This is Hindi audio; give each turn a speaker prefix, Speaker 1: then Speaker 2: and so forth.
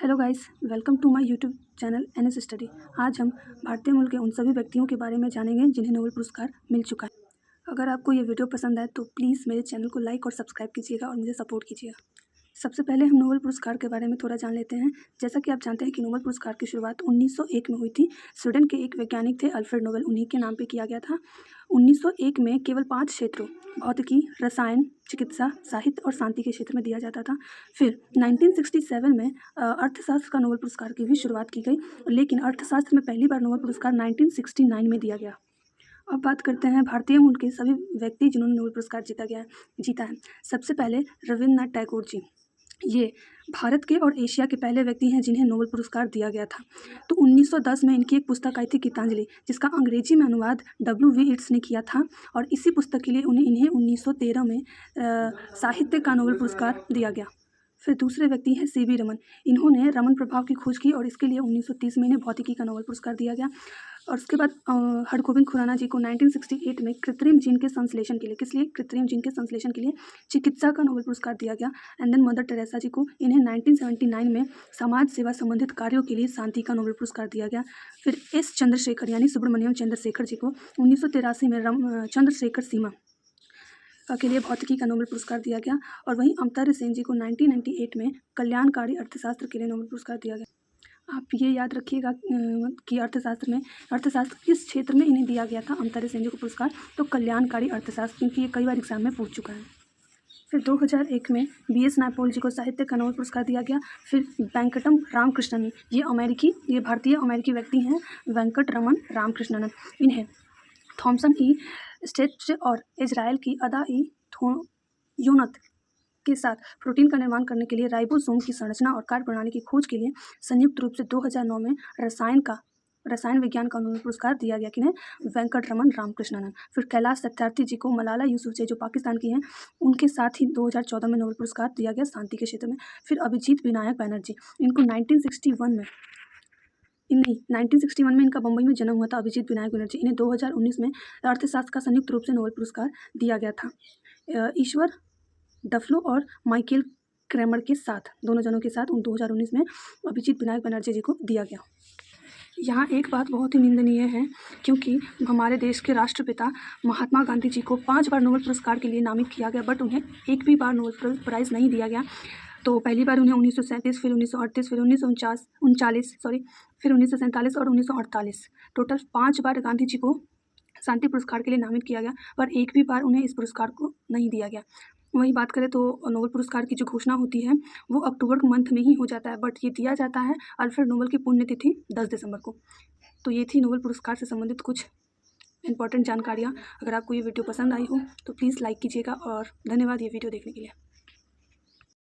Speaker 1: Hello guys, welcome to my YouTube channel NS study. आज हम भारतीय मूल के उन सभी व्यक्तियों के बारे में जानेंगे जिन्हें नोबेल पुरस्कार मिल चुका है। अगर आपको ये वीडियो पसंद आए तो प्लीज़ मेरे चैनल को लाइक और सब्सक्राइब कीजिएगा और मुझे सपोर्ट कीजिएगा। सबसे पहले हम नोबेल पुरस्कार के बारे में थोड़ा जान लेते हैं। जैसा कि आप जानते हैं कि नोबेल पुरस्कार की शुरुआत 1901 में हुई थी। स्वीडन के एक वैज्ञानिक थे अल्फ्रेड नोबेल, उन्हीं के नाम पे किया गया था। 1901 में केवल 5 क्षेत्रों भौतिकी, रसायन, चिकित्सा, साहित्य और शांति के क्षेत्र में दिया जाता था। फिर 1967 में अर्थशास्त्र का नोबेल पुरस्कार की भी शुरुआत की गई, लेकिन अर्थशास्त्र में पहली बार नोबेल पुरस्कार 1969 में दिया गया। अब बात करते हैं भारतीय मूल के सभी व्यक्ति जिन्होंने नोबेल पुरस्कार जीता है। सबसे पहले रविन्द्रनाथ टैगोर जी। ये भारत के और एशिया के पहले व्यक्ति हैं जिन्हें नोबेल पुरस्कार दिया गया था। तो 1910 में इनकी एक पुस्तक आई थी गीतांजलि, जिसका अंग्रेजी में अनुवाद W.V. येट्स ने किया था, और इसी पुस्तक के लिए इन्हें 1913 में साहित्य का नोबेल पुरस्कार दिया गया। फिर दूसरे व्यक्ति हैं C.V. रमन। इन्होंने रमन प्रभाव की खोज की और इसके लिए 1930 में इन्हें भौतिकी का नोबेल पुरस्कार दिया गया। और उसके बाद हरगोविंद खुराना जी को 1968 में कृत्रिम जीन के संश्लेषण के लिए चिकित्सा का नोबेल पुरस्कार दिया गया। एंड देन मदर टेरेसा जी को इन्हें 1979 में समाज सेवा संबंधित कार्यों के लिए शांति का नोबेल पुरस्कार दिया गया। फिर S. चंद्रशेखर यानी सुब्रमण्यम चंद्रशेखर जी को 1983 में चंद्रशेखर सीमा के लिए भौतिकी का नोबेल पुरस्कार दिया गया। और वहीं अमर्त्य सेन जी को 1998 में कल्याणकारी अर्थशास्त्र के लिए नोबेल पुरस्कार दिया गया। आप ये याद रखिएगा कि अर्थशास्त्र किस क्षेत्र में इन्हें दिया गया था अमर्त्य सेन जी को पुरस्कार, तो कल्याणकारी अर्थशास्त्र, क्योंकि ये कई बार एग्जाम में पूछ चुका है। फिर 2001 में B.S. नायपॉल जी को साहित्य का नोबेल पुरस्कार दिया गया। फिर वेंकटम रामकृष्णन, ये भारतीय अमेरिकी व्यक्ति हैं, वेंकट रमन रामकृष्णन। इन्हें थॉमसन ई स्टेट और इजराइल की अदा ई योनत के साथ प्रोटीन का निर्माण करने के लिए राइबोसोम की संरचना और कार्यप्रणाली की खोज के लिए संयुक्त रूप से 2009 में रसायन विज्ञान का नोबेल पुरस्कार दिया गया, किन्हें वेंकट रमन रामकृष्णन। फिर कैलाश सत्यार्थी जी को मलाला यूसुफजई जो पाकिस्तान की हैं, उनके साथ ही 2014 में नोबेल पुरस्कार दिया गया शांति के क्षेत्र में। फिर अभिजीत विनायक बैनर्जी, इनको 1961 में इनका बम्बई में जन्म हुआ था। अभिजीत विनायक बैनर्जी, इन्हें 2019 में अर्थशास्त्र का संयुक्त रूप से नोबेल पुरस्कार दिया गया था। ईश्वर डफलो और माइकल क्रैमर के साथ, दोनों जनों के साथ 2019 में अभिजीत विनायक बैनर्जी जी को दिया गया। यहाँ एक बात बहुत ही निंदनीय है, क्योंकि हमारे देश के राष्ट्रपिता महात्मा गांधी जी को 5 बार नोबेल पुरस्कार के लिए नामित किया गया, बट उन्हें एक भी बार नोबेल प्राइज़ नहीं दिया गया। तो पहली बार उन्हें 1937, फिर 1938, फिर 1939 फिर 1947 और 1948, टोटल 5 बार गांधी जी को शांति पुरस्कार के लिए नामित किया गया, पर एक भी बार उन्हें इस पुरस्कार को नहीं दिया गया। वहीं बात करें तो नोबेल पुरस्कार की जो घोषणा होती है वो अक्टूबर के मंथ में ही हो जाता है, बट ये दिया जाता है अल्फ्रेड नोबेल की पुण्यतिथि 10 दिसंबर को। तो ये थी नोबेल पुरस्कार से संबंधित कुछ इंपॉर्टेंट जानकारियाँ। अगर आपको ये वीडियो पसंद आई हो तो प्लीज़ लाइक कीजिएगा, और धन्यवाद ये वीडियो देखने के लिए।